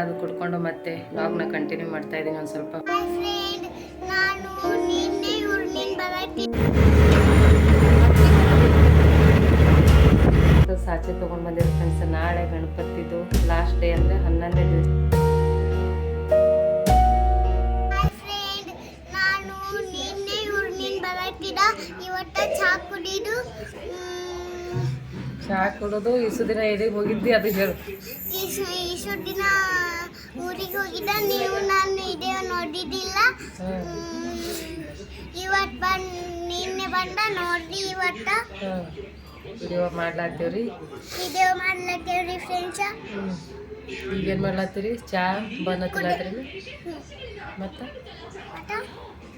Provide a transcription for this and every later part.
ಅದು ಕುಡ್ಕೊಂಡು ಮತ್ತೆ ಲಾಗ್ನ ಕಂಟಿನ್ಯೂ ಮಾಡ್ತಾ ಇದ್ದೀನಿ ಒಂದು ಸ್ವಲ್ಪ. ಸಾಚೆ ತೊಗೊಂಡು ಬಂದಿರೋ ಫ್ರೆಂಡ್ಸ್, ನಾಳೆ ಗಣಪತಿದು ಲಾಸ್ಟ್ ಡೇ ಅಂದರೆ 11ನೇ ದಿವಸ. ಚಹಾ ಕುಡಿದು ಇಷ್ಟು ದಿನ ಎಲ್ಲಿಗೆ ಹೋಗಿದ್ದಿ ಅದು ಹೇಳು. ಇಷ್ಟು ದಿನ ಊರಿಗೆ ಹೋಗಿದ್ದ, ನೀವು ನಾನು ಇದೇ ನೋಡಿದ್ದಿಲ್ಲ. ಇವತ್ತು ನಿನ್ನೆ ಬಂದ ನೋಡ್ರಿ. ಇವತ್ತು ವಿಡಿಯೋ ಮಾಡ್ಲಾತ್ತೀವ್ರಿ ಫ್ರೆಂಡ್ಸ. ಈಗೇನು ಮಾಡ್ಲಾತ್ತೀರಿ? ಚಹಾ ಬನ್ ಹತ್ತಿಲಾತ್ರಿ.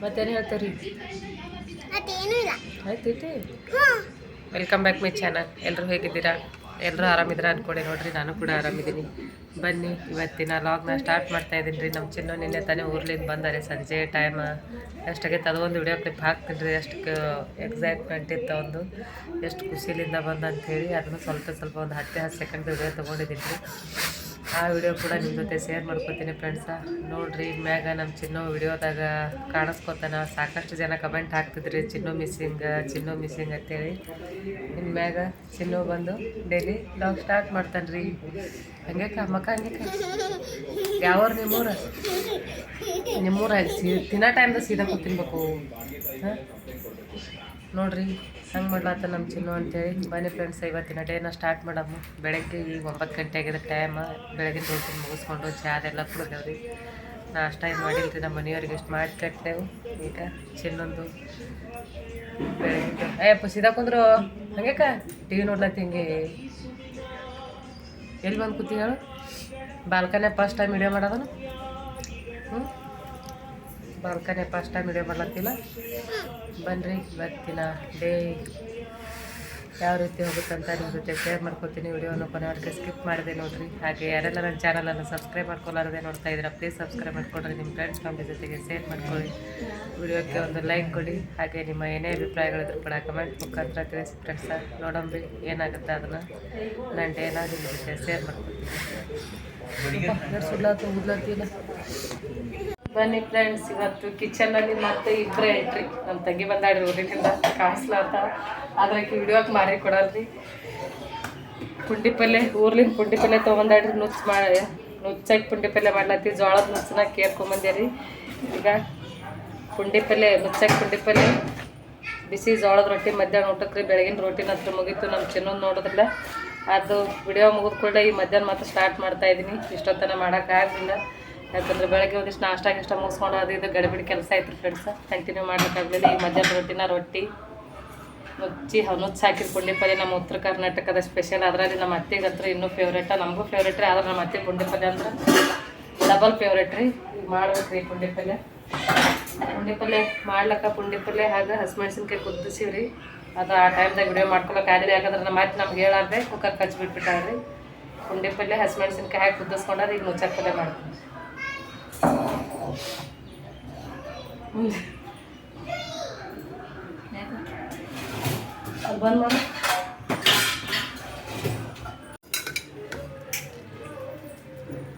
ಮತ್ತೇನು ಹೇಳ್ತೀರಿ? ಮತ್ತೇನೂ ಇಲ್ಲ. ಆಯ್ತೈತಿ. Welcome back my channel. ಎಲ್ಲರೂ ಹೇಗಿದ್ದೀರಾ? ಎಲ್ಲರೂ ಆರಾಮಿದ್ದೀರಾ ಅಂದ್ಕೊಡಿ. ನೋಡಿರಿ, ನಾನು ಕೂಡ ಆರಾಮಿದ್ದೀನಿ. ಬನ್ನಿ, ಇವತ್ತಿನ ಲಾಗ್ನ ಸ್ಟಾರ್ಟ್ ಮಾಡ್ತಾ ಇದ್ದೀನಿ ರೀ. ನಮ್ಮ ಚಿನ್ನು ನಿನ್ನೆ ತಾನೇ ಊರ್ಲಿಂದ ಬಂದಾರೆ. ಸಂಜೆ ಟೈಮ್ ಎಷ್ಟಾಗೈತೆ ಅದೊಂದು ವಿಡಿಯೋ ಕ್ಲಿಪ್ ಹಾಕ್ತೀನಿ ರೀ. ಎಷ್ಟು ಎಕ್ಸೈಟ್ಮೆಂಟ್ ಇತ್ತು, ಒಂದು ಎಷ್ಟು ಖುಷಿಲಿಂದ ಬಂದು ಅಂಥೇಳಿ ಅದನ್ನು ಸ್ವಲ್ಪ ಒಂದು 10 ಸೆಕೆಂಡ್ ವಿಡಿಯೋ ತೊಗೊಂಡಿದ್ದೀನಿ ರೀ. ಆ ವಿಡಿಯೋ ಕೂಡ ನಿಮ್ಮ ಜೊತೆ ಶೇರ್ ಮಾಡ್ಕೊತೀನಿ ಫ್ರೆಂಡ್ಸ. ನೋಡಿರಿ, ಮ್ಯಾಗ ನಮ್ಮ ಚಿನ್ನು ವಿಡಿಯೋದಾಗ ಕಾಣಿಸ್ಕೊತಾನ. ಸಾಕಷ್ಟು ಜನ ಕಮೆಂಟ್ ಹಾಕ್ತಿದ್ರಿ, ಚಿನ್ನು ಮಿಸ್ಸಿಂಗ್ ಅಂತೇಳಿ. ಇನ್ನು ಮ್ಯಾಗ ಚಿನ್ನು ಬಂದು ಡೈಲಿ ಲಾಗ್ ಸ್ಟಾರ್ಟ್ ಮಾಡ್ತಾನೆ ರೀ. ಹಂಗೆ ಮಕ್ಕ ಹಂಗೆ ಯಾವ್ರು ನಿಮ್ಮೂರಾಗಿ ತಿನ್ನೋ ಟೈಮ್ದಾಗ ಸೀದಾ ತಿನ್ಬೇಕು. ಹಾಂ ನೋಡಿರಿ, ಹಂಗೆ ಮಾಡ್ಲಾತ ನಮ್ಮ ಚಿನ್ನು ಅಂತೇಳಿ. ಬನ್ನಿ ಫ್ರೆಂಡ್ಸ್, ಇವತ್ತಿನ ಡೇನ ಸ್ಟಾರ್ಟ್ ಮಾಡಮ್ಮ. ಬೆಳಗ್ಗೆ ಈಗ 9 ಗಂಟೆ ಆಗಿದೆ ಟೈಮ್. ಬೆಳಗಿನ ರೋಟಿ ಮುಗಿಸ್ಕೊಂಡು ಚಹಾ ಅದೆಲ್ಲ ಕುಡಿದೇವ್ರಿ. ನಾಷ್ಟ ಏನು ಮಾಡಿಲ್ಲ ರೀ. ನಮ್ಮ ಮನೆಯವ್ರಿಗೆ ಎಷ್ಟು ಮಾಡಿ ಕಟ್ಟೆವು. ಈಗ ಚಿನ್ನೊಂದು ಬೆಳಗ್ಗೆ ಅಯ್ಯಪ್ಪ ಸೀದಾ ಕುಂದ್ರು ಹಂಗೆ ಟಿ ವಿ ನೋಡ್ಲತ್ತಿ. ಹಿಂಗೆ ಎಲ್ಲಿ ಬಂದು ಕೂತಿ ಹೇಳು? ಬಾಲ್ಕನೇ ಫಸ್ಟ್ ಟೈಮ್ ವಿಡಿಯೋ ಮಾಡೋದನು. ಬಾಲ್ಕನೇ ಫಸ್ಟ್ ಟೈಮ್ ವಿಡಿಯೋ ಮಾಡ್ಲತ್ತಿಲ್ಲ. ಬನ್ನಿರಿ, ಇವತ್ತಿನ ಡೇ ಯಾವ ರೀತಿ ಹೋಗುತ್ತಂತ ನಿಮ್ಮ ಜೊತೆ ಶೇರ್ ಮಾಡ್ಕೊತೀನಿ. ವಿಡಿಯೋನ ಕೊನೆವರೆಗೆ ಸ್ಕಿಪ್ ಮಾಡಿದೆ ನೋಡಿರಿ. ಹಾಗೆ ಯಾರೆಲ್ಲ ನನ್ನ ಚಾನಲನ್ನು ಸಬ್ಸ್ಕ್ರೈಬ್ ಮಾಡ್ಕೊಳ್ಳಾರದೆ ನೋಡ್ತಾ ಇದ್ದೀರಾ, ಪ್ಲೀಸ್ ಸಬ್ಸ್ಕ್ರೈಬ್ ಮಾಡ್ಕೊಳ್ರಿ. ನಿಮ್ಮ ಫ್ರೆಂಡ್ಸ್ ಫ್ಯಾಮಿಲಿ ಜೊತೆಗೆ ಶೇರ್ ಮಾಡ್ಕೊಳ್ಳಿ. ವಿಡಿಯೋಕ್ಕೆ ಒಂದು ಲೈಕ್ ಕೊಡಿ. ಹಾಗೆ ನಿಮ್ಮ ಏನೇ ಅಭಿಪ್ರಾಯಗಳಿದ್ರು ಕೂಡ ಕಮೆಂಟ್ ಮುಖಾಂತರ ತಿಳಿಸಿ ಫ್ರೆಂಡ್ಸ. ನೋಡಂಬಿ ಏನಾಗುತ್ತೆ ಅದನ್ನು ನನ್ನ ಡೇನ ನಿಮ್ಮ ಜೊತೆ ಶೇರ್ ಮಾಡ್ಕೊತೀನಿ. ಸುಡ್ಲಾತು ಉದ್ಲತ್ತಿಲ್ಲ. ಬನ್ನಿ ಫ್ರೆಂಡ್ಸ್, ಇವತ್ತು ಕಿಚನಲ್ಲಿ ಮತ್ತೆ ಇಬ್ಬರೇ ಎಂಟ್ರಿ. ನಮ್ಮ ತಂಗಿ ಬಂದಾಡ್ರಿ ಊರಿನಿಂದ, ಕಾಣಿಸ್ಲಾತ. ಅದ್ರಾಕಿ ವಿಡಿಯೋಕ್ಕೆ ಮಾರಿ ಕೊಡಲ್ರಿ. ಪುಂಡಿ ಪಲ್ಯ ಊರ್ಲಿಂದ ಪುಂಡಿ ಪಲ್ಯ ತೊಗೊಂಡಾಡ್ರಿ. ನುಚ್ಚಾಕಿ ಪುಂಡಿ ಪಲ್ಯ ಮಾಡ್ಲತ್ತಿ. ಜೋಳದ ನುಚ್ಚನ್ನ ಕೇರ್ಕೊಂಬಂದ್ಯಾರಿ. ಈಗ ಪುಂಡಿ ಪಲ್ಯ, ನುಚ್ಚಾಕಿ ಪುಂಡಿ ಪಲ್ಯ, ಬಿಸಿ ಜೋಳದ ರೊಟ್ಟಿ ಮಧ್ಯಾಹ್ನ ಊಟಕ್ಕೆ ರೀ. ಬೆಳಗಿನ ರೊಟ್ಟಿನ ಹತ್ರ ಮುಗೀತು. ನಮ್ಮ ಚಿನ್ನೊಂದು ನೋಡೋದಿಲ್ಲ. ಅದು ವಿಡಿಯೋ ಮುಗಿದ ಕೂಡ ಈ ಮಧ್ಯಾಹ್ನ ಮಾತ್ರ ಸ್ಟಾರ್ಟ್ ಮಾಡ್ತಾಯಿದ್ದೀನಿ. ಇಷ್ಟೊತ್ತನ ಮಾಡೋಕ್ಕಾಗಲಿಲ್ಲ, ಯಾಕಂದರೆ ಬೆಳಗ್ಗೆ ಒಂದಿಷ್ಟು ನಾಷ್ಟ ಮುಗಿಸ್ಕೊಂಡು ಅದು ಇದು ಗಡಿಬಿಡಿ ಕೆಲಸ ಆಯ್ತು ಫ್ರೆಂಡ್ಸ. ಕಂಟಿನ್ಯೂ ಮಾಡೋಕ್ಕಾಗಲಿಲ್ಲ. ಈ ಮಧ್ಯಾಹ್ನ ರೊಟ್ಟಿ ನುಚ್ಚಿ ಹಾಕಿದ ಪುಂಡಿ ಪಲ್ಯ ನಮ್ಮ ಉತ್ತರ ಕರ್ನಾಟಕದ ಸ್ಪೆಷಲ್. ಅದರಲ್ಲಿ ನಮ್ಮ ಅತ್ತೆಗಂತೂ ಇನ್ನೂ ಫೇವ್ರೇಟ, ನಮಗೂ ಫೇವ್ರೇಟ್ ರೀ. ಆದ್ರೆ ನಮ್ಮ ಅತ್ತೆ ಪುಂಡಿ ಪಲ್ಯ ಅಂದ್ರೆ ಡಬಲ್ ಫೇವ್ರೇಟ್ ರೀ. ಈಗ ಮಾಡ್ಬೇಕು ರೀ ಪುಂಡಿ ಪಲ್ಯ ಮಾಡ್ಲಕ್ಕ. ಪುಂಡಿ ಪಲ್ಯ ಹಾಗೆ ಹಸಿಮೆಣ್ಸಿನ್ಕಾಯಿ ಕುದಿಸಿವ್ರಿ. ಅದು ಆ ಟೈಮ್ದಾಗ ವಿಡಿಯೋ ಮಾಡ್ಕೊಳಕ್ಕೆ ಆಗಲಿ, ಯಾಕಂದ್ರೆ ನಮ್ಮ ಅತ್ತೆ ನಮ್ಗೆ ಹೇಳಾರ್ದೆ ಕುಕ್ಕರ್ ಕಚ್ಚಿಬಿಟ್ಬಿಟ್ಟಾರ್ರಿ. ಪುಂಡಿ ಪಲ್ಯ ಹಸಿಮೆಣ್ಸಿನ್ಕಾಯಿ ಹಾಕಿ ಕುದಿಸ್ಕೊಂಡ್ರೆ ಈಗ ನುಚ್ಚಾಕಿ ಪಲ್ಯ ಮಾಡ್ತೀನಿ. ಅದು ಬಂದ್ ಮಾಡಿ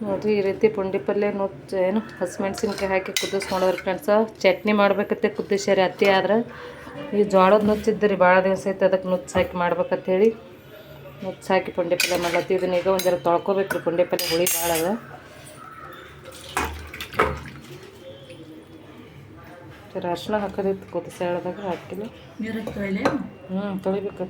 ನೋಡಿರಿ. ಈ ರೀತಿ ಪುಂಡಿ ಪಲ್ಯ ಏನು ಹಸಿಮೆಣ್ಸಿನ್ಕಾಯಿ ಹಾಕಿ ಕುದಿಸ್ಕೊಂಡವ್ರಿ ಫ್ರೆಂಡ್ಸ. ಚಟ್ನಿ ಮಾಡ್ಬೇಕತ್ತೆ ಕುದಿಸ್ಯಾರಿ ಅತ್ತಿ. ಆದ್ರೆ ಈ ಜೋಳದ ನುಚ್ಚಿದ್ರಿ ಭಾಳ ದಿವಸ ಐತೆ, ಅದಕ್ಕೆ ನುಚ್ಚು ಹಾಕಿ ಮಾಡ್ಬೇಕಂತೇಳಿ ನುಚ್ಚು ಹಾಕಿ ಪುಂಡಿ ಪಲ್ಯ ಮಾಡ್ಲತ್ತಿ. ಇದನ್ನ ಈಗ ಒಂದೆರಡು ತೊಳ್ಕೊಬೇಕ್ರಿ. ಪುಂಡಿ ಪಲ್ಯ ಹುಳಿ ಭಾಳ ಅದ. ಅರ್ಶಿನ ಹಾಕೋದಿತ್ತು ಕುದಿಸ್ಯಾಳದಾಗ, ಹಾಕಿಲ್ಲ. ತೊಳಿಬೇಕು.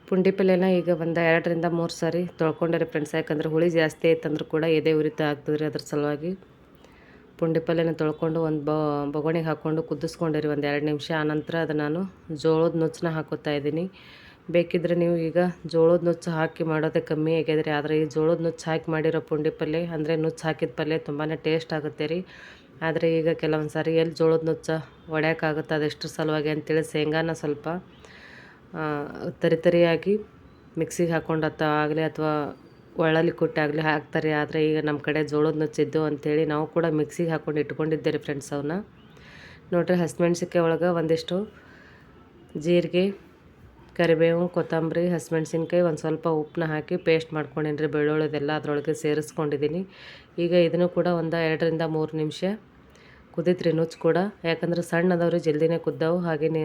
ಪುಂಡಿ ಪಲ್ಯನ ಈಗ ಒಂದು 2ರಿಂದ 3 ಸಾರಿ ತೊಳ್ಕೊಂಡ್ರಿ ಫ್ರೆಂಡ್ಸ್. ಯಾಕಂದ್ರೆ ಹುಳಿ ಜಾಸ್ತಿ ಐತಂದ್ರೂ ಕೂಡ ಎದೆ ಉರಿತಾ ಆಗ್ತದ್ರಿ. ಅದ್ರ ಸಲುವಾಗಿ ಪುಂಡಿ ಪಲ್ಯನ ತೊಳ್ಕೊಂಡು ಒಂದು ಬೊಗಣಿಗೆ ಹಾಕ್ಕೊಂಡು ಕುದಿಸ್ಕೊಂಡಿರಿ ಒಂದು 2 ನಿಮಿಷ. ಆನಂತರ ಅದು ನಾನು ಜೋಳದ ನುಚ್ಚನ್ನ ಹಾಕೋತಾ ಇದ್ದೀನಿ. ಬೇಕಿದ್ರೆ ನೀವು ಈಗ ಜೋಳದ ನುಚ್ಚು ಹಾಕಿ ಮಾಡೋದೇ ಕಮ್ಮಿ ಆಗ್ಯದ್ರಿ. ಆದರೆ ಈ ಜೋಳದ ನುಚ್ಚು ಹಾಕಿ ಮಾಡಿರೋ ಪುಂಡಿ ಪಲ್ಯ ಅಂದರೆ ನುಚ್ಚು ಹಾಕಿದ ಪಲ್ಯ ತುಂಬಾ ಟೇಸ್ಟ್ ಆಗುತ್ತೆ ರೀ. ಆದರೆ ಈಗ ಕೆಲವೊಂದು ಸಾರಿ ಎಲ್ಲಿ ಜೋಳದ ನುಚ್ಚ ಒಡ್ಯೋಕ್ಕಾಗುತ್ತೆ, ಅದೆಷ್ಟು ಸಲುವಾಗಿ ಅಂತೇಳಿ ಶೇಂಗಾನ ಸ್ವಲ್ಪ ತರಿಯಾಗಿ ಮಿಕ್ಸಿಗೆ ಹಾಕ್ಕೊಂಡು ಆಗಲಿ ಅಥವಾ ಒಳ್ಳಲ್ಲಿ ಕುಟ್ಟಾಗಲಿ ಹಾಕ್ತಾರೆ. ಆದರೆ ಈಗ ನಮ್ಮ ಕಡೆ ಜೋಳದ ನುಚ್ಚಿದ್ದು ಅಂಥೇಳಿ ನಾವು ಕೂಡ ಮಿಕ್ಸಿಗೆ ಹಾಕ್ಕೊಂಡು ಇಟ್ಕೊಂಡಿದ್ದೇವೆ ಫ್ರೆಂಡ್ಸ್. ಅವನ್ನ ನೋಡಿರಿ, ಹಸಿಮೆಣ್ಸಿನ್ಕಾಯಿ ಒಳಗೆ ಒಂದಿಷ್ಟು ಜೀರಿಗೆ, ಕರಿಬೇವು, ಕೊತ್ತಂಬರಿ, ಹಸಿಮೆಣ್ಸಿನ್ಕಾಯಿ, ಒಂದು ಸ್ವಲ್ಪ ಉಪ್ಪನ್ನ ಹಾಕಿ ಪೇಸ್ಟ್ ಮಾಡ್ಕೊಂಡಿನಿ ರೀ. ಬೆಳ್ಳುಳ್ಳಿದೆಲ್ಲ ಅದರೊಳಗೆ ಸೇರಿಸ್ಕೊಂಡಿದ್ದೀನಿ. ಈಗ ಇದನ್ನು ಕೂಡ ಒಂದು 2ರಿಂದ 3 ನಿಮಿಷ ಕುದಿತ್ರಿ ನುಚ್ಚು ಕೂಡ. ಯಾಕಂದ್ರೆ ಸಣ್ಣ ಅದಾವ್ರಿ, ಜಲ್ದಿನೇ ಕುದ್ದಾವು. ಹಾಗೆಯೇ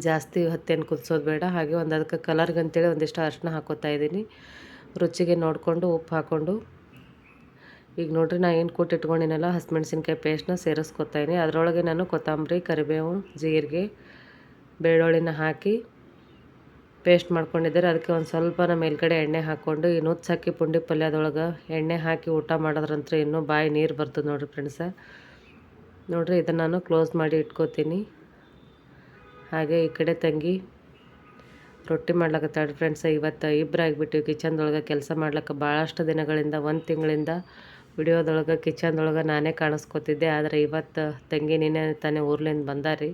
ಜಾಸ್ತಿ ಹೊತ್ತೇನು ಕುದಿಸೋದು ಬೇಡ. ಹಾಗೆ ಒಂದು ಅದಕ್ಕೆ ಕಲರ್ಗಂತೇಳಿ ಒಂದಿಷ್ಟು ಅರಿಶಿನ ಹಾಕೋತಾ ಇದ್ದೀನಿ. ರುಚಿಗೆ ನೋಡಿಕೊಂಡು ಉಪ್ಪು ಹಾಕ್ಕೊಂಡು, ಈಗ ನೋಡಿರಿ ನಾ ಏನು ಇಟ್ಕೊಂಡಿನಲ್ಲ ಹಸಿಮೆಣ್ಸಿನ್ಕಾಯಿ ಪೇಸ್ಟ್ನ ಸೇರಿಸ್ಕೊತಾ ಇದ್ದೀನಿ. ಅದರೊಳಗೆ ನಾನು ಕೊತ್ತಂಬರಿ, ಕರಿಬೇವು, ಜೀರಿಗೆ, ಬೆಳ್ಳುಳ್ಳಿನ ಹಾಕಿ ಪೇಸ್ಟ್ ಮಾಡ್ಕೊಂಡಿದ್ದಾರೆ. ಅದಕ್ಕೆ ಒಂದು ಸ್ವಲ್ಪ ಮೇಲ್ಗಡೆ ಎಣ್ಣೆ ಹಾಕ್ಕೊಂಡು ಈ ನುಚ್ಚು ಹಾಕಿ ಪುಂಡಿ ಪಲ್ಯದೊಳಗೆ ಎಣ್ಣೆ ಹಾಕಿ ಊಟ ಮಾಡೋದ್ರಂತ್ರ ಇನ್ನೂ ಬಾಯಿ ನೀರು ಬರ್ತದೆ ನೋಡಿರಿ ಫ್ರೆಂಡ್ಸ. ನೋಡಿರಿ ಇದನ್ನು ನಾನು ಕ್ಲೋಸ್ ಮಾಡಿ ಇಟ್ಕೋತೀನಿ. ಹಾಗೆ ಈ ಕಡೆ ತಂಗಿ ರೊಟ್ಟಿ ಮಾಡ್ಲಕತ್ತಾಳ್ರಿ ಫ್ರೆಂಡ್ಸ. ಇವತ್ತು ಇಬ್ಬರಾಗಿಬಿಟ್ಟಿವಿ ಕಿಚನ್ದೊಳಗೆ ಕೆಲಸ ಮಾಡ್ಲಿಕ್ಕೆ. ಭಾಳಷ್ಟು ದಿನಗಳಿಂದ 1 ತಿಂಗಳಿಂದ ವಿಡಿಯೋದೊಳಗೆ ಕಿಚನ್ದೊಳಗೆ ನಾನೇ ಕಾಣಿಸ್ಕೊತಿದ್ದೆ. ಆದರೆ ಇವತ್ತು ತಂಗಿ ನಿನ್ನೆ ತಾನೇ ಊರ್ಲಿಂದ ಬಂದಾರಿ.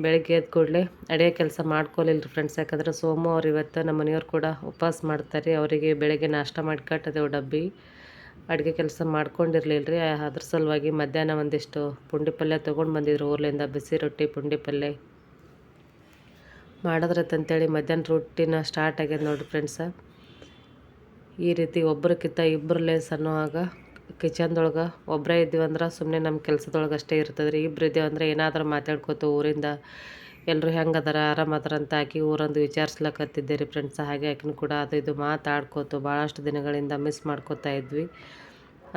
ಬೆಳಗ್ಗೆ ಎದ್ದು ಕೂಡಲೇ ಅಡುಗೆ ಕೆಲಸ ಮಾಡ್ಕೊಲಿಲ್ಲ ಫ್ರೆಂಡ್ಸ್. ಯಾಕಂದ್ರೆ ಸೋಮು ಅವ್ರು ಇವತ್ತು ನಮ್ಮ ಮನೆಯವ್ರು ಕೂಡ ಉಪವಾಸ ಮಾಡ್ತಾರೆ. ಅವರಿಗೆ ಬೆಳಗ್ಗೆ ನಾಷ್ಟ ಮಾಡಿ ಕಟ್ಟಿದೆವು ಡಬ್ಬಿ. ಅಡುಗೆ ಕೆಲಸ ಮಾಡ್ಕೊಂಡಿರಲಿಲ್ಲ ರೀ. ಅದ್ರ ಸಲುವಾಗಿ ಮಧ್ಯಾಹ್ನ ಒಂದಿಷ್ಟು ಪುಂಡಿ ಪಲ್ಯ ತೊಗೊಂಡು ಬಂದಿದ್ರು ಊರ್ಲಿಂದ. ಬಿಸಿ ರೊಟ್ಟಿ ಪುಂಡಿ ಪಲ್ಯ ಮಾಡಿದ್ರತ್ತಂತೇಳಿ ಮಧ್ಯಾಹ್ನ ರೊಟ್ಟಿನ ಸ್ಟಾರ್ಟ್ ಆಗ್ಯದ ನೋಡಿರಿ ಫ್ರೆಂಡ್ಸ. ಈ ರೀತಿ ಒಬ್ರಕ್ಕಿಂತ ಇಬ್ಬರು ಲೇಸ್ ಅನ್ನೋವಾಗ ಕಿಚನ್ದೊಳಗೆ ಒಬ್ಬರೇ ಇದ್ದೀವಂದ್ರೆ ಸುಮ್ಮನೆ ನಮ್ಮ ಕೆಲಸದೊಳಗೆ ಅಷ್ಟೇ ಇರ್ತದೆ ರೀ. ಇಬ್ಬರು ಇದ್ದೇವಂದ್ರೆ ಏನಾದರೂ ಮಾತಾಡ್ಕೋತು ಊರಿಂದ ಎಲ್ಲರೂ ಹೆಂಗೆ ಅದಾರ ಆರಾಮದಾರ ಅಂತ ಆಕಿ ಊರಂದು ವಿಚಾರಿಸ್ಲಕತ್ತಿದ್ದೆ ರೀ ಫ್ರೆಂಡ್ಸ. ಹಾಗೆ ಆಕಿನ ಕೂಡ ಅದು ಇದು ಮಾತಾಡ್ಕೋತು ಭಾಳಷ್ಟು ದಿನಗಳಿಂದ ಮಿಸ್ ಮಾಡ್ಕೋತಾ ಇದ್ವಿ.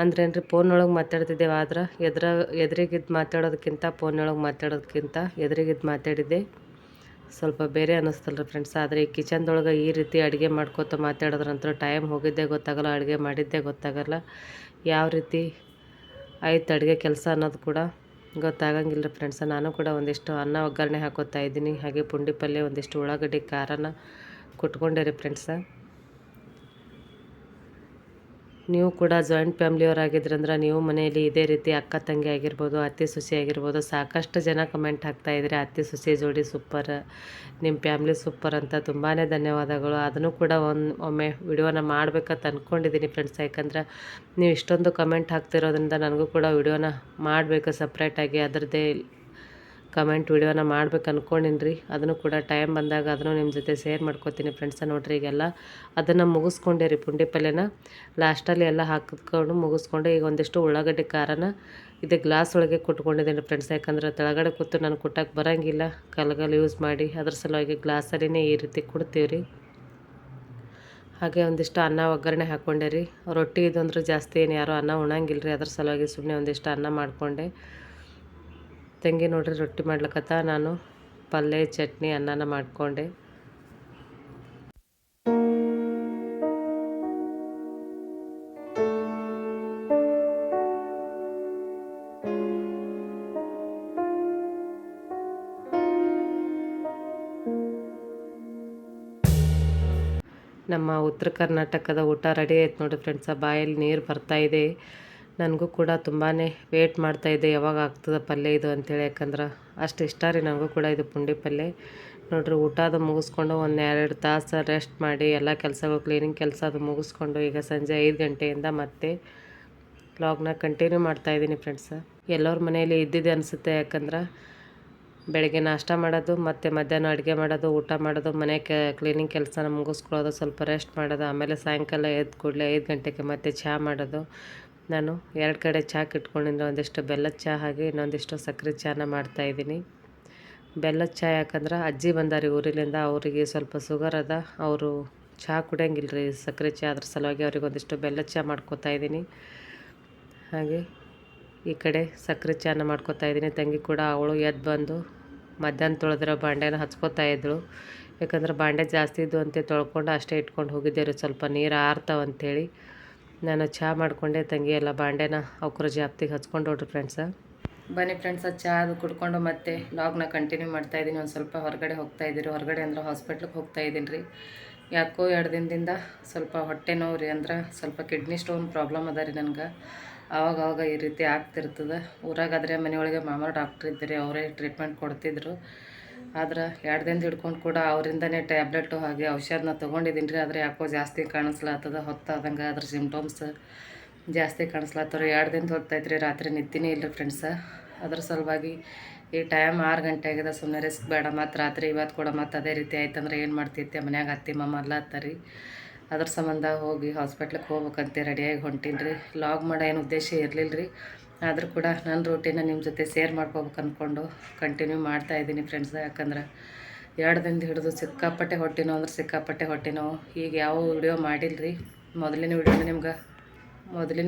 ಅಂದ್ರೇನು ರೀ, ಫೋನೊಳಗೆ ಮಾತಾಡ್ತಿದ್ದೇವೆ. ಆದ್ರೆ ಎದುರಿಗಿದ್ದು ಮಾತಾಡೋದಕ್ಕಿಂತ ಫೋನೊಳಗೆ ಮಾತಾಡೋದಕ್ಕಿಂತ ಎದುರಿಗಿದ್ದು ಮಾತಾಡಿದ್ದೆ ಸ್ವಲ್ಪ ಬೇರೆ ಅನ್ನಿಸ್ತಲ್ಲ ರೀ ಫ್ರೆಂಡ್ಸ್. ಆದರೆ ಈ ಕಿಚನ್ದೊಳಗೆ ಈ ರೀತಿ ಅಡುಗೆ ಮಾಡ್ಕೋತ ಮಾತಾಡೋದ್ರಂತೂ ಟೈಮ್ ಹೋಗಿದ್ದೇ ಗೊತ್ತಾಗಲ್ಲ, ಅಡುಗೆ ಮಾಡಿದ್ದೇ ಗೊತ್ತಾಗಲ್ಲ. ಯಾವ ರೀತಿ ಆಯ್ತು ಅಡುಗೆ ಕೆಲಸ ಅನ್ನೋದು ಕೂಡ ಗೊತ್ತಾಗಂಗಿಲ್ಲ ರೀ ಫ್ರೆಂಡ್ಸ. ನಾನು ಕೂಡ ಒಂದಿಷ್ಟು ಅನ್ನ ಒಗ್ಗರಣೆ ಹಾಕೋತಾ ಇದ್ದೀನಿ. ಹಾಗೆ ಪುಂಡಿ ಪಲ್ಯ ಒಂದಿಷ್ಟು ಉಳ್ಳಾಗಡ್ಡಿ ಖಾರನ ಕುಟ್ಕೊಂಡೆ ರೀ ಫ್ರೆಂಡ್ಸ. ನೀವು ಕೂಡ ಜಾಯಿಂಟ್ ಫ್ಯಾಮ್ಲಿಯವರಾಗಿದ್ರಂದ್ರೆ ನೀವು ಮನೆಯಲ್ಲಿ ಇದೇ ರೀತಿ ಅಕ್ಕ ತಂಗಿ ಆಗಿರ್ಬೋದು, ಅತ್ತೆ ಸೊಸೆ ಆಗಿರ್ಬೋದು, ಸಾಕಷ್ಟು ಜನ ಕಮೆಂಟ್ ಹಾಕ್ತಾಯಿದ್ರಿ ಅತ್ತೆ ಸೊಸೆ ಜೋಡಿ ಸೂಪರ್, ನಿಮ್ಮ ಫ್ಯಾಮ್ಲಿ ಸೂಪರ್ ಅಂತ. ತುಂಬಾ ಧನ್ಯವಾದಗಳು. ಅದನ್ನು ಕೂಡ ಒಮ್ಮೆ ವಿಡಿಯೋನ ಮಾಡ್ಬೇಕಂತ ಅಂದ್ಕೊಂಡಿದ್ದೀನಿ ಫ್ರೆಂಡ್ಸ್. ಯಾಕಂದ್ರೆ ನೀವು ಇಷ್ಟೊಂದು ಕಮೆಂಟ್ ಹಾಕ್ತಿರೋದ್ರಿಂದ ನನಗೂ ಕೂಡ ವಿಡಿಯೋನ ಮಾಡಬೇಕು ಸಪ್ರೇಟಾಗಿ. ಅದರದ್ದೇ ಕಮೆಂಟ್ ವಿಡಿಯೋನ ಮಾಡ್ಬೇಕು ಅಂದ್ಕೊಂಡಿನಿ ರೀ. ಅದನ್ನು ಕೂಡ ಟೈಮ್ ಬಂದಾಗ ಅದನ್ನು ನಿಮ್ಮ ಜೊತೆ ಶೇರ್ ಮಾಡ್ಕೊತೀನಿ ಫ್ರೆಂಡ್ಸ. ನೋಡ್ರಿ ಈಗೆಲ್ಲ ಅದನ್ನು ಮುಗಿಸ್ಕೊಂಡೆ ರೀ ಪುಂಡಿ ಪಲ್ಯನ. ಲಾಸ್ಟಲ್ಲಿ ಎಲ್ಲ ಹಾಕಿಕೊಂಡು ಮುಗಿಸ್ಕೊಂಡು ಈಗ ಒಂದಿಷ್ಟು ಉಳ್ಳಾಗಡ್ಡಿ ಖಾರನ ಇದು ಗ್ಲಾಸ್ ಒಳಗೆ ಕುಟ್ಕೊಂಡಿದ್ದೀನಿ ಫ್ರೆಂಡ್ಸ್. ಯಾಕಂದ್ರೆ ತೆಳಗಡೆ ಕೂತು ನಾನು ಕುಟ್ಟಕ್ಕೆ ಬರೋಂಗಿಲ್ಲ ಕಲ್ಗಲ್ ಯೂಸ್ ಮಾಡಿ. ಅದ್ರ ಸಲುವಾಗಿ ಗ್ಲಾಸಲ್ಲಿನೇ ಈ ರೀತಿ ಕೊಡ್ತೀವಿ ರೀ. ಹಾಗೆ ಒಂದಿಷ್ಟು ಅನ್ನ ಒಗ್ಗರಣೆ ಹಾಕ್ಕೊಂಡೆ ರೀ. ರೊಟ್ಟಿ ಇದಂದ್ರೆ ಜಾಸ್ತಿ ಏನು ಯಾರೂ ಅನ್ನ ಉಣಂಗಿಲ್ಲ ರೀ. ಅದ್ರ ಸಲುವಾಗಿ ಸುಮ್ಮನೆ ಒಂದಿಷ್ಟು ಅನ್ನ ಮಾಡಿಕೊಂಡೆ. ತಂಗಿ ನೋಡ್ರಿ ರೊಟ್ಟಿ ಮಾಡ್ಲಿಕ್ಕತ್ತ, ನಾನು ಪಲ್ಯ ಚಟ್ನಿ ಅನ್ನನ ಮಾಡಿಕೊಂಡೆ. ನಮ್ಮ ಉತ್ತರ ಕರ್ನಾಟಕದ ಊಟ ರೆಡಿ ಆಯ್ತು ನೋಡಿ ಫ್ರೆಂಡ್ಸ. ಬಾಯಲ್ಲಿ ನೀರು ಬರ್ತಾಯಿದೆ. ನನಗೂ ಕೂಡ ತುಂಬಾ ವೇಟ್ ಮಾಡ್ತಾಯಿದ್ದೆ ಯಾವಾಗ ಆಗ್ತದೆ ಪಲ್ಯ ಇದು ಅಂಥೇಳಿ. ಯಾಕಂದ್ರೆ ಅಷ್ಟು ಇಷ್ಟ ರೀ ನನಗೂ ಕೂಡ ಇದು ಪುಂಡಿ ಪಲ್ಯ. ನೋಡಿರಿ ಊಟ ಅದು ಮುಗಿಸ್ಕೊಂಡು 1-2 ತಾಸು ರೆಸ್ಟ್ ಮಾಡಿ ಎಲ್ಲ ಕೆಲಸಗಳು ಕ್ಲೀನಿಂಗ್ ಕೆಲಸ ಅದು ಮುಗಿಸ್ಕೊಂಡು ಈಗ ಸಂಜೆ 5 ಗಂಟೆಯಿಂದ ಮತ್ತೆ ವ್ಲಾಗ್ನ ಕಂಟಿನ್ಯೂ ಮಾಡ್ತಾಯಿದ್ದೀನಿ ಫ್ರೆಂಡ್ಸ. ಎಲ್ಲರ ಮನೆಯಲ್ಲಿ ಇದ್ದಿದ್ದೆ ಅನಿಸುತ್ತೆ. ಯಾಕಂದ್ರೆ ಬೆಳಗ್ಗೆ ನಾಷ್ಟ ಮಾಡೋದು, ಮತ್ತು ಮಧ್ಯಾಹ್ನ ಅಡುಗೆ ಮಾಡೋದು, ಊಟ ಮಾಡೋದು, ಮನೆ ಕ್ಲೀನಿಂಗ್ ಕೆಲಸನ ಮುಗಿಸ್ಕೊಳ್ಳೋದು, ಸ್ವಲ್ಪ ರೆಸ್ಟ್ ಮಾಡೋದು, ಆಮೇಲೆ ಸಾಯಂಕಾಲ ಎದ್ದು ಕೂಡಲೇ 5 ಗಂಟೆಗೆ ಮತ್ತೆ ಚಹಾ ಮಾಡೋದು. ನಾನು 2 ಕಡೆ ಚಹಾ ಇಟ್ಕೊಂಡಿದ್ದೆ. ಒಂದಿಷ್ಟು ಬೆಲ್ಲದ ಚಹಾ ಹಾಗೆ ಇನ್ನೊಂದಿಷ್ಟು ಸಕ್ಕರೆ ಚಹಾನ ಮಾಡ್ತಾಯಿದ್ದೀನಿ. ಬೆಲ್ಲದ ಚಹಾ ಯಾಕಂದ್ರೆ ಅಜ್ಜಿ ಬಂದಾರಿ ಊರಿನಿಂದ, ಅವರಿಗೆ ಸ್ವಲ್ಪ ಶುಗರ್ ಅದ, ಅವರು ಚಹಾ ಕುಡಿಯಂಗಿಲ್ಲ ರೀ ಸಕ್ಕರೆ ಚಹಾ. ಅದ್ರ ಸಲುವಾಗಿ ಅವ್ರಿಗೆ ಒಂದಿಷ್ಟು ಬೆಲ್ಲದ ಚಹಾ ಮಾಡ್ಕೊತಾ ಇದ್ದೀನಿ. ಹಾಗೆ ಈ ಕಡೆ ಸಕ್ಕರೆ ಚಹಾನ ಮಾಡ್ಕೊತಾ ಇದ್ದೀನಿ. ತಂಗಿ ಕೂಡ ಅವಳು ಎದ್ದು ಬಂದು ಮಧ್ಯಾಹ್ನ ತೊಳೆದಿರೋ ಬಾಂಡೆನ ಹಚ್ಕೋತಾ ಇದ್ಳು. ಯಾಕಂದ್ರೆ ಬಾಂಡೆ ಜಾಸ್ತಿ ಇದ್ದು ಅಂತ ತೊಳ್ಕೊಂಡು ಅಷ್ಟೇ ಇಟ್ಕೊಂಡು ಹೋಗಿದ್ದೆ ರೀ. ಸ್ವಲ್ಪ ನೀರು ಆರ್ತಾವಂಥೇಳಿ ನಾನು ಚಹಾ ಮಾಡಿಕೊಂಡೆ. ತಂಗಿ ಎಲ್ಲ ಬಾಂಡೆನ ಅವ್ರ ಜಾಪ್ತಿಗೆ ಹಚ್ಕೊಂಡು ನೋಡ್ರಿ ಫ್ರೆಂಡ್ಸ. ಬನ್ನಿ ಫ್ರೆಂಡ್ಸ, ಚಹಾ ಅದು ಕುಡ್ಕೊಂಡು ಮತ್ತೆ ವ್ಲಾಗ್ನ ಕಂಟಿನ್ಯೂ ಮಾಡ್ತಾಯಿದ್ದೀನಿ. ಒಂದು ಸ್ವಲ್ಪ ಹೊರಗಡೆ ಹೋಗ್ತಾಯಿದ್ದೀರಿ. ಹೊರಗಡೆ ಅಂದ್ರೆ ಹಾಸ್ಪಿಟ್ಲಿಗೆ ಹೋಗ್ತಾಯಿದ್ದೀನಿ ರೀ. ಯಾಕೋ 2 ದಿನದಿಂದ ಸ್ವಲ್ಪ ಹೊಟ್ಟೆ ನೋವು ರೀ. ಅಂದ್ರೆ ಸ್ವಲ್ಪ ಕಿಡ್ನಿ ಸ್ಟೋನ್ ಪ್ರಾಬ್ಲಮ್ ಅದ ರೀ ನನಗೆ. ಆವಾಗವಾಗ ಈ ರೀತಿ ಆಗ್ತಿರ್ತದೆ. ಊರಾಗಾದರೆ ಮನೆಯೊಳಗೆ ಮಾಮ ಡಾಕ್ಟ್ರ್ ಇದ್ದರೆ ಅವರೇ ಟ್ರೀಟ್ಮೆಂಟ್ ಕೊಡ್ತಿದ್ರು. ಆದ್ರೆ 2 ದಿನದ ಹಿಡ್ಕೊಂಡು ಕೂಡ ಅವರಿಂದನೇ ಟ್ಯಾಬ್ಲೆಟು ಹಾಗೆ ಔಷಧನ ತೊಗೊಂಡಿದ್ದೀನಿ ರೀ. ಆದರೆ ಯಾಕೋ ಜಾಸ್ತಿ ಕಾಣಿಸ್ಲಾಗ್ತದೆ ಹೊತ್ತಾದಂಗೆ. ಅದ್ರ ಸಿಮ್ಟಮ್ಸ್ ಜಾಸ್ತಿ ಕಾಣಿಸ್ಲಾತ್ತವ್ರಿ. 2 ದಿನದ ಹೊತ್ತೈತ್ರಿ, ರಾತ್ರಿ ನಿದ್ದೆನೇ ಇಲ್ಲ ರೀ ಫ್ರೆಂಡ್ಸ. ಅದ್ರ ಸಲುವಾಗಿ ಈ ಟೈಮ್ 6 ಗಂಟೆ ಆಗಿದೆ, ಸುಮ್ಮನೆ ರಿಸ್ಕ್ ಬೇಡ. ಮತ್ತು ರಾತ್ರಿ ಇವತ್ತು ಕೂಡ ಮತ್ತು ಅದೇ ರೀತಿ ಆಯ್ತಂದ್ರೆ ಏನು ಮಾಡ್ತಿದ್ದೆ, ಮನ್ಯಾಗ ಅತ್ತಿ ಮಾಮ ಅಲ್ಲತ್ತರಿ. ಅದ್ರ ಸಂಬಂಧ ಹೋಗಿ ಹಾಸ್ಪಿಟ್ಲಿಗೆ ಹೋಗ್ಬೇಕಂತ ರೆಡಿಯಾಗಿ ಹೊಂಟೀನಿ ರೀ. ಲಾಗ್ ಮಾಡೋ ಏನು ಉದ್ದೇಶ ಇರಲಿಲ್ಲ ರೀ, ಆದರೂ ಕೂಡ ನನ್ನ ರೂಟೀನ ನಿಮ್ಮ ಜೊತೆ ಶೇರ್ ಮಾಡ್ಕೋಬೇಕು ಅಂದ್ಕೊಂಡು ಕಂಟಿನ್ಯೂ ಮಾಡ್ತಾಯಿದ್ದೀನಿ ಫ್ರೆಂಡ್ಸ್. ಯಾಕಂದ್ರೆ 2 ದಿನದ ಹಿಡಿದು ಸಿಕ್ಕಾಪಟ್ಟೆ ಹೊಟ್ಟೆ ನೋವು ಅಂದ್ರೆ ಸಿಕ್ಕಾಪಟ್ಟೆ ಹೊಟ್ಟೆ ನೋವು. ಈಗ ಯಾವ ವಿಡಿಯೋ ಮಾಡಿಲ್ಲ ರೀ, ಮೊದಲಿನ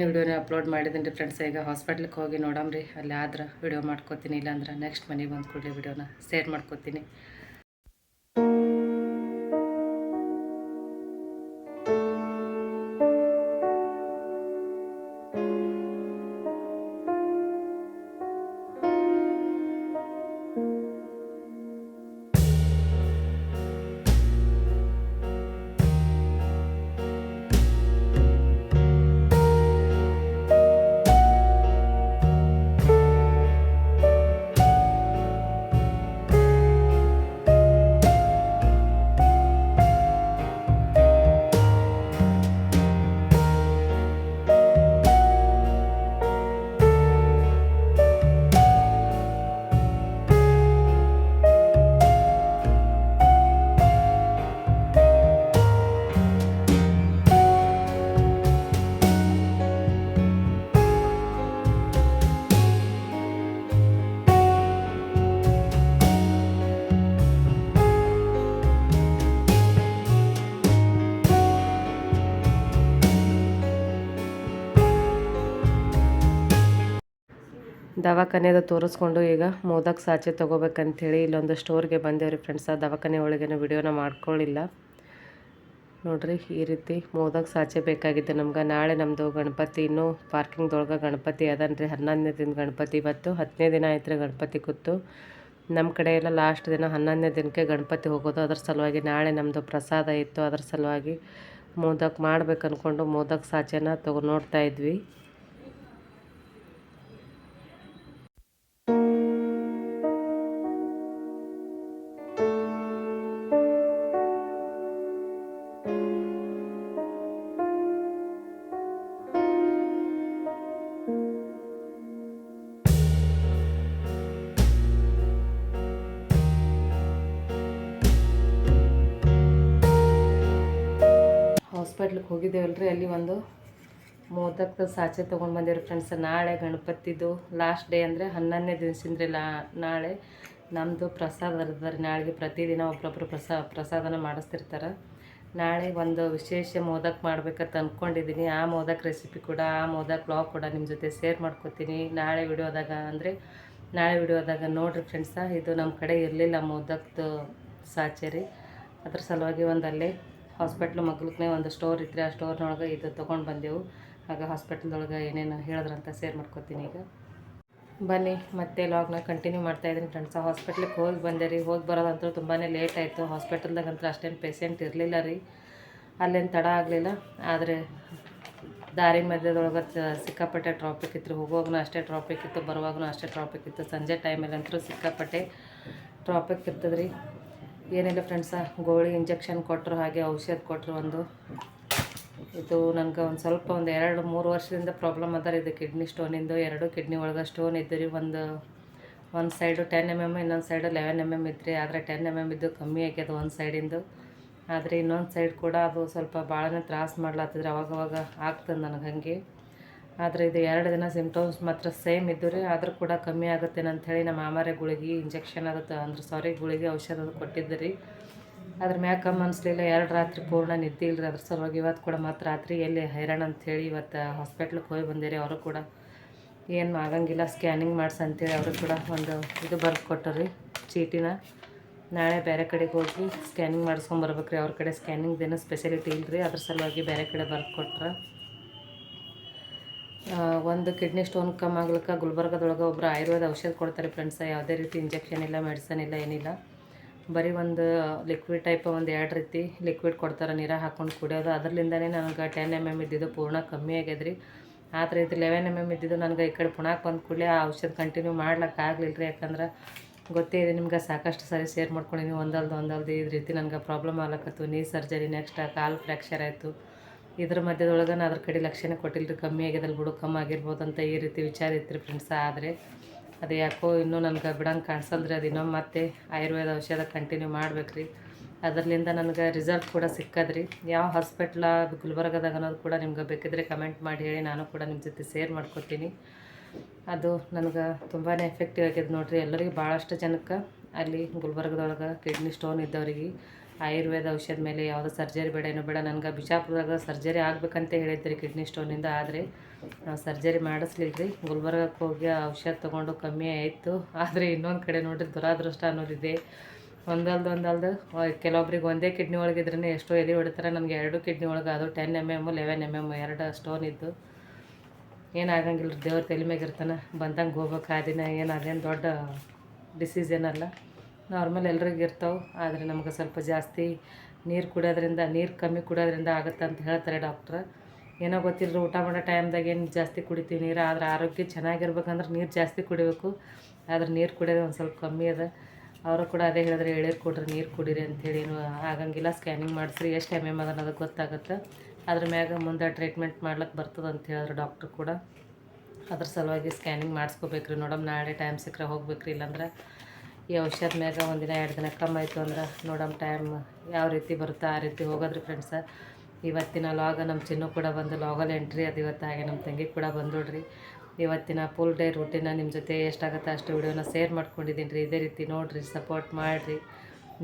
ವಿಡಿಯೋನೇ ಅಪ್ಲೋಡ್ ಮಾಡಿದ್ದೀನಿ ರೀ ಫ್ರೆಂಡ್ಸ್. ಈಗ ಹಾಸ್ಪಿಟ್ಲಿಗೆ ಹೋಗಿ ನೋಡಮ್ರಿ, ಅಲ್ಲಿ ಆದ್ರೆ ವಿಡಿಯೋ ಮಾಡ್ಕೋತೀನಿ, ಇಲ್ಲಾಂದ್ರೆ ನೆಕ್ಸ್ಟ್ ಮನೆಗೆ ಬಂದು ಕೂಡಲೇ ವಿಡಿಯೋನ ಶೇರ್ ಮಾಡ್ಕೋತೀನಿ. ದವಾಖಾನೆದು ತೋರಿಸ್ಕೊಂಡು ಈಗ ಮೋದಕ್ ಸಾಚೆ ತೊಗೋಬೇಕಂಥೇಳಿ ಇಲ್ಲೊಂದು ಸ್ಟೋರ್ಗೆ ಬಂದೇವ್ರಿ ಫ್ರೆಂಡ್ಸ್. ಆ ದವಾಖಾನೆ ಒಳಗೇನು ವಿಡಿಯೋನ ಮಾಡ್ಕೊಳ್ಳಿಲ್ಲ ನೋಡ್ರಿ. ಈ ರೀತಿ ಮೋದಕ್ ಸಾಚೆ ಬೇಕಾಗಿತ್ತು ನಮ್ಗೆ. ನಾಳೆ ನಮ್ಮದು ಗಣಪತಿ ಇನ್ನೂ ಪಾರ್ಕಿಂಗ್ದೊಳಗೆ ಗಣಪತಿ ಅದನ್ರಿ. 11ನೇ ದಿನ ಗಣಪತಿ, ಇವತ್ತು 10ನೇ ದಿನ ಆಯ್ತು ರೀ ಗಣಪತಿ ಕೂತು. ನಮ್ಮ ಕಡೆ ಎಲ್ಲ ಲಾಸ್ಟ್ ದಿನ 11ನೇ ದಿನಕ್ಕೆ ಗಣಪತಿ ಹೋಗೋದು. ಅದ್ರ ಸಲುವಾಗಿ ನಾಳೆ ನಮ್ಮದು ಪ್ರಸಾದ ಇತ್ತು, ಅದ್ರ ಸಲುವಾಗಿ ಮೋದಕ್ ಮಾಡ್ಬೇಕು ಅಂದ್ಕೊಂಡು ಮೋದಕ್ ಸಾಚೆನ ನೋಡ್ತಾ ಇದ್ವಿ. ಹಾಸ್ಪಿಟ್ಲಿಗೆ ಹೋಗಿದ್ದೇವಲ್ರಿ, ಅಲ್ಲಿ ಒಂದು ಮೋದಕದ ಸಾಚೆ ತೊಗೊಂಡು ಬಂದೇವ್ರಿ ಫ್ರೆಂಡ್ಸ್. ನಾಳೆ ಗಣಪತಿದು ಲಾಸ್ಟ್ ಡೇ ಅಂದರೆ 11ನೇ ದಿವಸಂದ್ರೆ ನಾಳೆ ನಮ್ಮದು ಪ್ರಸಾದ ಇರ್ತದೆ. ನಾಳೆಗೆ ಪ್ರತಿದಿನ ಒಬ್ಬೊಬ್ಬರು ಪ್ರಸಾದನ ಮಾಡಿಸ್ತಿರ್ತಾರೆ. ನಾಳೆ ಒಂದು ವಿಶೇಷ ಮೋದಕ್ ಮಾಡ್ಬೇಕಂತ ಅಂದ್ಕೊಂಡಿದ್ದೀನಿ. ಆ ಮೋದಕ್ ರೆಸಿಪಿ ಕೂಡ, ಆ ಮೋದಕ್ ವ್ಲಾಗ್ ಕೂಡ ನಿಮ್ಮ ಜೊತೆ ಶೇರ್ ಮಾಡ್ಕೊತೀನಿ ನಾಳೆ ವಿಡಿಯೋದಾಗ ನೋಡಿರಿ ಫ್ರೆಂಡ್ಸ. ಇದು ನಮ್ಮ ಕಡೆ ಇರಲಿಲ್ಲ ಮೋದಕ್ದು ಸಾಚೆ ರೀ, ಅದ್ರ ಸಲುವಾಗಿ ಅಲ್ಲೇ ಹಾಸ್ಪಿಟ್ಲ್ ಮಗ್ಲಕ್ಕೇ ಒಂದು ಸ್ಟೋರ್ ಇತ್ತು, ಆ ಸ್ಟೋರ್ನೊಳಗೆ ಇದು ತೊಗೊಂಡು ಬಂದೆವು. ಆಗ ಹಾಸ್ಪಿಟಲ್ದೊಳಗೆ ಏನೇನು ಹೇಳಿದ್ರಂತ ಶೇರ್ ಮಾಡ್ಕೊತೀನಿ. ಈಗ ಬನ್ನಿ ಮತ್ತೆ ಲಾಗ್ನ ಕಂಟಿನ್ಯೂ ಮಾಡ್ತಾಯಿದ್ದೀನಿ ಫ್ರೆಂಡ್ಸ. ಹಾಸ್ಪಿಟ್ಲಿಗೆ ಹೋಗಿ ಬಂದೆ ರೀ. ಹೋಗಿ ಬರೋದಂತೂ ತುಂಬಾ ಲೇಟ್ ಆಯಿತು. ಹಾಸ್ಪಿಟಲ್ದಾಗಂತೂ ಅಷ್ಟೇನು ಪೇಷೆಂಟ್ ಇರಲಿಲ್ಲ ರೀ, ಅಲ್ಲೇನು ತಡ ಆಗಲಿಲ್ಲ. ಆದರೆ ದಾರಿ ಮಧ್ಯದೊಳಗೆ ಸಿಕ್ಕಾಪಟ್ಟೆ ಟ್ರಾಫಿಕ್ ಇತ್ತು. ಹೋಗುವಾಗೂ ಅಷ್ಟೇ ಟ್ರಾಫಿಕ್ ಇತ್ತು, ಬರುವಾಗೂ ಅಷ್ಟೇ ಟ್ರಾಫಿಕ್ ಇತ್ತು. ಸಂಜೆ ಟೈಮಲ್ಲಂತೂ ಸಿಕ್ಕಾಪಟ್ಟೆ ಟ್ರಾಫಿಕ್ ಇರ್ತದೆ ರೀ. ಏನಿಲ್ಲ ಫ್ರೆಂಡ್ಸ, ಗೋಳಿ ಇಂಜೆಕ್ಷನ್ ಕೊಟ್ಟರು, ಹಾಗೆ ಔಷಧ ಕೊಟ್ಟರು. ಇದು ನನಗೆ ಒಂದು ಸ್ವಲ್ಪ 2-3 ವರ್ಷದಿಂದ ಪ್ರಾಬ್ಲಮ್ ಅದ ರೀ. ಇದು ಕಿಡ್ನಿ ಸ್ಟೋನಿಂದು. 2 ಕಿಡ್ನಿ ಒಳಗೆ ಸ್ಟೋನ್ ಇದ್ದು ರೀ. ಒಂದು ಸೈಡು 10 mm, ಇನ್ನೊಂದು ಸೈಡು 11 mm ಇತ್ತು. ಆದರೆ 10 mm ಇದ್ದು ಕಮ್ಮಿ ಆಗ್ಯದ ಒಂದು ಸೈಡಿಂದು. ಆದರೆ ಇನ್ನೊಂದು ಸೈಡ್ ಕೂಡ ಅದು ಸ್ವಲ್ಪ ಭಾಳನೇ ತ್ರಾಸು ಮಾಡ್ಲಾತಿದ್ರೆ, ಅವಾಗವಾಗ ಆಗ್ತದೆ ನನಗೆ ಹಾಗೆ. ಆದರೆ ಇದು 2 ದಿನ ಸಿಮ್ಟಮ್ಸ್ ಮಾತ್ರ ಸೇಮ್ ಇದ್ದು ರೀ. ಆದರೂ ಕೂಡ ಕಮ್ಮಿ ಆಗುತ್ತೆ ಅಂಥೇಳಿ ನಮ್ಮ ಮಾಮಾರೇ ಗುಳಿಗೆ ಇಂಜೆಕ್ಷನ್ ಗುಳಿಗೆ ಔಷಧ ಅದು ಕೊಟ್ಟಿದ್ದು ರೀ. ಅದ್ರ ಮ್ಯಾಗ ಕಮ್ಮಿ ಅನಿಸ್ಲಿಲ್ಲ. 2 ರಾತ್ರಿ ಪೂರ್ಣ ನಿದ್ದೆ ಇಲ್ಲರಿ. ಅದ್ರ ಸಲುವಾಗಿ ಇವತ್ತು ಕೂಡ ಮತ್ತು ರಾತ್ರಿ ಎಲ್ಲಿ ಹೈರಾಣ ಅಂಥೇಳಿ ಇವತ್ತು ಹಾಸ್ಪಿಟ್ಲಿಗೆ ಹೋಗಿ ಬಂದಿರಿ. ಅವರು ಕೂಡ ಏನು ಆಗಂಗಿಲ್ಲ, ಸ್ಕ್ಯಾನಿಂಗ್ ಮಾಡಿಸಿ ಅಂತೇಳಿ ಅವರು ಕೂಡ ಒಂದು ಇದು ಬರೆದು ಕೊಟ್ಟರು ಚೀಟಿನ. ನಾಳೆ ಬೇರೆ ಕಡೆಗೆ ಹೋಗಿ ಸ್ಕ್ಯಾನಿಂಗ್ ಮಾಡಿಸ್ಕೊಂಬರ್ಬೇಕು ರೀ. ಅವ್ರ ಕಡೆ ಸ್ಕ್ಯಾನಿಂಗ್ದೇನು ಸ್ಪೆಷಾಲಿಟಿ ಇಲ್ಲರಿ, ಅದ್ರ ಸಲುವಾಗಿ ಬೇರೆ ಕಡೆ ಬರೆದು ಕೊಟ್ರೆ. ಒಂದು ಕಿಡ್ನಿ ಸ್ಟೋನ್ ಕಮ್ಮಿ ಆಗ್ಲಿಕ್ಕೆ ಗುಲ್ಬರ್ಗದೊಳಗೆ ಒಬ್ಬರು ಆಯುರ್ವೇದ ಔಷಧ ಕೊಡ್ತಾರೆ ಫ್ರೆಂಡ್ಸ. ಯಾವುದೇ ರೀತಿ ಇಂಜೆಕ್ಷನ್ ಇಲ್ಲ, ಮೆಡಿಸನ್ ಇಲ್ಲ, ಏನಿಲ್ಲ. ಬರೀ ಒಂದು ಲಿಕ್ವಿಡ್ ಟೈಪ್ 2 ರೀತಿ ಲಿಕ್ವಿಡ್ ಕೊಡ್ತಾರೆ, ನೀರಾಗ ಹಾಕ್ಕೊಂಡು ಕುಡಿಯೋದು. ಅದರಲ್ಲಿಂದನೇ ನನಗೆ 10 mm ಇದ್ದಿದ್ದು ಪೂರ್ಣ ಕಮ್ಮಿ ಆಗ್ಯದ ರೀ. ಆದರೆ ಇದು 11 mm ಇದ್ದಿದ್ದು ನನಗೆ ಈ ಕಡೆ ಪುಣಾಕ್ ಬಂದ ಕೂಡಲೇ ಆ ಔಷಧ ಕಂಟಿನ್ಯೂ ಮಾಡ್ಲಿಕ್ಕೆ ಆಗಲಿಲ್ಲ ರೀ. ಯಾಕಂದ್ರೆ ಗೊತ್ತೇ ಇದೆ ನಿಮ್ಗೆ, ಸಾಕಷ್ಟು ಸಾರಿ ಶೇರ್ ಮಾಡ್ಕೊಂಡಿನಿ. ಒಂದಲ್ದು ಇದು ರೀತಿ ನನಗೆ ಪ್ರಾಬ್ಲಮ್ ಆಗ್ಲಕತ್ತು. ನೀ ಸರ್ಜರಿ, ನೆಕ್ಸ್ಟ್ ಕಾಲು ಫ್ರ್ಯಾಕ್ಚರ್ ಆಯಿತು. ಇದ್ರ ಮಧ್ಯದೊಳಗೆ ನಾನು ಅದ್ರ ಕಡೆ ಲಕ್ಷ್ಯನೇ ಕೊಟ್ಟಿಲ್ಲ ರೀ. ಕಮ್ಮಿ ಆಗ್ಯದಲ್ಲಿ ಬಿಡು, ಕಮ್ಮಿ ಆಗಿರ್ಬೋದು ಅಂತ ಈ ರೀತಿ ವಿಚಾರ ಇತ್ತು ರೀ ಫ್ರೆಂಡ್ಸ. ಆದರೆ ಅದು ಯಾಕೋ ಇನ್ನೂ ನನಗೆ ಬಿಡಂಗೆ ಕಾಣಿಸಲ್ರಿ. ಅದು ಇನ್ನೊಮ್ಮೆ ಮತ್ತೆ ಆಯುರ್ವೇದ ಔಷಧ ಕಂಟಿನ್ಯೂ ಮಾಡ್ಬೇಕು ರೀ. ಅದರಿಂದ ನನಗೆ ರಿಸಲ್ಟ್ ಕೂಡ ಸಿಕ್ಕದ್ರಿ. ಯಾವ ಹಾಸ್ಪಿಟ್ಲ ಗುಲ್ಬರ್ಗದಾಗ ಅನ್ನೋದು ಕೂಡ ನಿಮ್ಗೆ ಬೇಕಿದ್ರೆ ಕಮೆಂಟ್ ಮಾಡಿ ಹೇಳಿ, ನಾನು ಕೂಡ ನಿಮ್ಮ ಜೊತೆ ಶೇರ್ ಮಾಡ್ಕೊತೀನಿ. ಅದು ನನಗೆ ತುಂಬಾ ಎಫೆಕ್ಟಿವ್ ಆಗಿದೆ ನೋಡಿರಿ. ಎಲ್ಲರಿಗೂ ಭಾಳಷ್ಟು ಜನಕ್ಕೆ ಅಲ್ಲಿ ಗುಲ್ಬರ್ಗದೊಳಗೆ ಕಿಡ್ನಿ ಸ್ಟೋನ್ ಇದ್ದವ್ರಿಗೆ ಆಯುರ್ವೇದ ಔಷಧ ಮೇಲೆ ಯಾವುದೋ ಸರ್ಜರಿ ಬೇಡ ಏನೋ ಬೇಡ. ನನಗೆ ಬಿಜಾಪುರದಾಗ ಸರ್ಜರಿ ಆಗ್ಬೇಕಂತ ಹೇಳಿದ್ರಿ ಕಿಡ್ನಿ ಸ್ಟೋನಿಂದ. ಆದರೆ ನಾವು ಸರ್ಜರಿ ಮಾಡಿಸ್ಲಿಲ್ಲ ರೀ. ಗುಲ್ಬರ್ಗಕ್ಕೆ ಹೋಗಿ ಔಷಧ ತೊಗೊಂಡು ಕಮ್ಮಿ ಆಯಿತು. ಆದರೆ ಇನ್ನೊಂದು ಕಡೆ ನೋಡಿರಿ ದುರಾದೃಷ್ಟ ಅನ್ನೋದಿದೆ. ಒಂದಲ್ದು ಕೆಲವೊಬ್ರಿಗೆ ಒಂದೇ ಕಿಡ್ನಿ ಒಳಗಿದ್ರೇ ಎಷ್ಟೋ ಎದೆ ಹೊಡಿತಾರೆ. ನನಗೆ 2 ಕಿಡ್ನಿ ಒಳಗೆ, ಅದು 10 mm 11 mm 2 ಸ್ಟೋನ್ ಇದ್ದು. ಏನಾಗಂಗಿಲ್ಲ, ದೇವ್ರ ತಲೆ ಮ್ಯಾಗ ಇರ್ತಾನೆ, ಬಂದಂಗೆ ಹೋಗ್ಬೇಕು. ಆ ದಿನ ಅದೇನು ದೊಡ್ಡ ಡಿಸೀಸ್ ಏನಲ್ಲ, ನಾರ್ಮಲ್ ಎಲ್ರಿಗೂ ಇರ್ತಾವೆ. ಆದರೆ ನಮ್ಗೆ ಸ್ವಲ್ಪ ಜಾಸ್ತಿ ನೀರು ಕಮ್ಮಿ ಕುಡಿಯೋದ್ರಿಂದ ಆಗುತ್ತೆ ಅಂತ ಹೇಳ್ತಾರೆ ಡಾಕ್ಟ್ರ್. ಏನೋ ಗೊತ್ತಿಲ್ಲ, ಊಟ ಮಾಡೋ ಟೈಮ್ದಾಗ ಏನು ಜಾಸ್ತಿ ಕುಡಿತೀವಿ ನೀರು. ಆದರೆ ಆರೋಗ್ಯ ಚೆನ್ನಾಗಿರ್ಬೇಕಂದ್ರೆ ನೀರು ಜಾಸ್ತಿ ಕುಡಿಬೇಕು. ಆದ್ರೆ ನೀರು ಕುಡಿಯೋದು ಒಂದು ಸ್ವಲ್ಪ ಕಮ್ಮಿ ಅದ. ಅವರು ಕೂಡ ಅದೇ ಹೇಳಿದ್ರೆ, ಎಳೀರು ಕೊಡ್ರಿ, ನೀರು ಕುಡೀರಿ ಅಂಥೇಳಿ. ಏನು ಆಗಂಗಿಲ್ಲ, ಸ್ಕ್ಯಾನಿಂಗ್ ಮಾಡಿಸ್ರಿ, ಎಷ್ಟು MM ಅದ ಅನ್ನೋದು ಗೊತ್ತಾಗುತ್ತೆ. ಅದ್ರ ಮ್ಯಾಗ ಮುಂದೆ ಟ್ರೀಟ್ಮೆಂಟ್ ಮಾಡ್ಲಿಕ್ಕೆ ಬರ್ತದೆ ಅಂತ ಹೇಳಿದ್ರು ಡಾಕ್ಟ್ರು ಕೂಡ. ಅದ್ರ ಸಲುವಾಗಿ ಸ್ಕ್ಯಾನಿಂಗ್ ಮಾಡಿಸ್ಕೋಬೇಕ್ರಿ. ನೋಡಮ್ ನಾಳೆ ಟೈಮ್ ಸಿಕ್ಕರೆ ಹೋಗ್ಬೇಕ್ರಿ. ಇಲ್ಲಾಂದ್ರೆ ಈ ಔಷಧ ಮ್ಯಾಗ 1 ದಿನ 2 ದಿನ ಕಮ್ಮಿ ಆಯಿತು ಅಂದ್ರೆ ನೋಡಮ್ ಟೈಮ್ ಯಾವ ರೀತಿ ಬರುತ್ತೋ ಆ ರೀತಿ ಹೋಗೋದ್ರಿ ಫ್ರೆಂಡ್ಸ. ಇವತ್ತಿನ ಲಾಗ ನಮ್ಮ ಚಿನ್ನು ಕೂಡ ಬಂದು ಲಾಗಲ್ಲಿ ಎಂಟ್ರಿ ಅದು ಇವತ್ತು. ಹಾಗೆ ನಮ್ಮ ತಂಗಿ ಕೂಡ ಬಂದೋಡ್ರಿ. ಇವತ್ತಿನ ಫುಲ್ ಡೇ ರೂಟೀನ ನಿಮ್ಮ ಜೊತೆ ಎಷ್ಟಾಗುತ್ತೆ ಅಷ್ಟು ವಿಡಿಯೋನ ಶೇರ್ ಮಾಡ್ಕೊಂಡಿದ್ದೀನಿ ರೀ. ಇದೇ ರೀತಿ ನೋಡಿರಿ, ಸಪೋರ್ಟ್ ಮಾಡಿರಿ.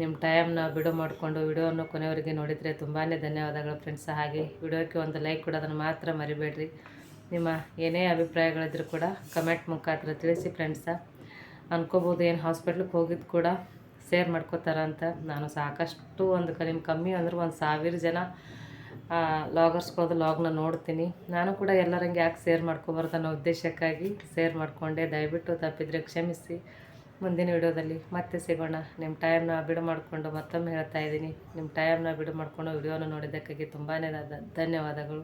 ನಿಮ್ಮ ಟೈಮ್ನ ಬಿಡು ಮಾಡಿಕೊಂಡು ವಿಡಿಯೋನ ಕೊನೆಯವರೆಗೆ ನೋಡಿದರೆ ತುಂಬಾ ಧನ್ಯವಾದಗಳು ಫ್ರೆಂಡ್ಸ. ಹಾಗೆ ವಿಡಿಯೋಕ್ಕೆ ಒಂದು ಲೈಕ್ ಕೊಡೋದನ್ನು ಮಾತ್ರ ಮರಿಬೇಡ್ರಿ. ನಿಮ್ಮ ಏನೇ ಅಭಿಪ್ರಾಯಗಳಿದ್ರೂ ಕೂಡ ಕಮೆಂಟ್ ಮುಖಾಂತರ ತಿಳಿಸಿ ಫ್ರೆಂಡ್ಸ. ಅನ್ಕೋಬೋದು ಏನು ಹಾಸ್ಪಿಟ್ಲಿಗೆ ಹೋಗಿದ್ದು ಕೂಡ ಶೇರ್ ಮಾಡ್ಕೋತಾರ ಅಂತ. ನಾನು ಸಾಕಷ್ಟು ನಿಮ್ಮ ಕಮ್ಮಿ ಅಂದ್ರೆ 1000 ಜನ ಲಾಗರ್ಸ್ಗೋದು ಲಾಗ್ನ ನೋಡ್ತೀನಿ. ನಾನು ಕೂಡ ಎಲ್ಲರಂಗೆ ಯಾಕೆ ಶೇರ್ ಮಾಡ್ಕೊಬಾರ್ದು ಅನ್ನೋ ಉದ್ದೇಶಕ್ಕಾಗಿ ಶೇರ್ ಮಾಡಿಕೊಂಡೆ. ದಯವಿಟ್ಟು ತಪ್ಪಿದರೆ ಕ್ಷಮಿಸಿ. ಮುಂದಿನ ವಿಡಿಯೋದಲ್ಲಿ ಮತ್ತೆ ಸಿಗೋಣ. ನಿಮ್ಮ ಟೈಮ್ನ ಬಿಡು ಮಾಡಿಕೊಂಡು ಮತ್ತೊಮ್ಮೆ ಹೇಳ್ತಾ ಇದ್ದೀನಿ, ನಿಮ್ಮ ಟೈಮ್ನ ಬಿಡು ಮಾಡಿಕೊಂಡು ವಿಡಿಯೋನ ನೋಡಿದ್ದಕ್ಕಾಗಿ ತುಂಬಾ ಧನ್ಯವಾದಗಳು.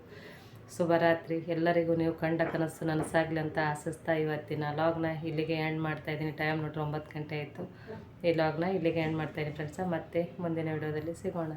ಶುಭರಾತ್ರಿ. ಎಲ್ಲರಿಗೂ ನೀವು ಕಂಡ ಕನಸು ನನಸಾಗಲಿ ಅಂತ ಆಶಿಸ್ತಾ ಇವತ್ತಿನ ಲಾಗ್ನ ಇಲ್ಲಿಗೆ ಎಂಡ್ ಮಾಡ್ತಾಯಿದ್ದೀನಿ. ಟೈಮ್ ನೋಡ್ರಿ 9 ಗಂಟೆ ಆಯಿತು. ಈ ಲಾಗ್ನ ಇಲ್ಲಿಗೆ ಎಂಡ್ ಮಾಡ್ತಾಯಿದ್ದೀನಿ ಫ್ರೆಂಡ್ಸ. ಮತ್ತೆ ಮುಂದಿನ ವಿಡಿಯೋದಲ್ಲಿ ಸಿಗೋಣ.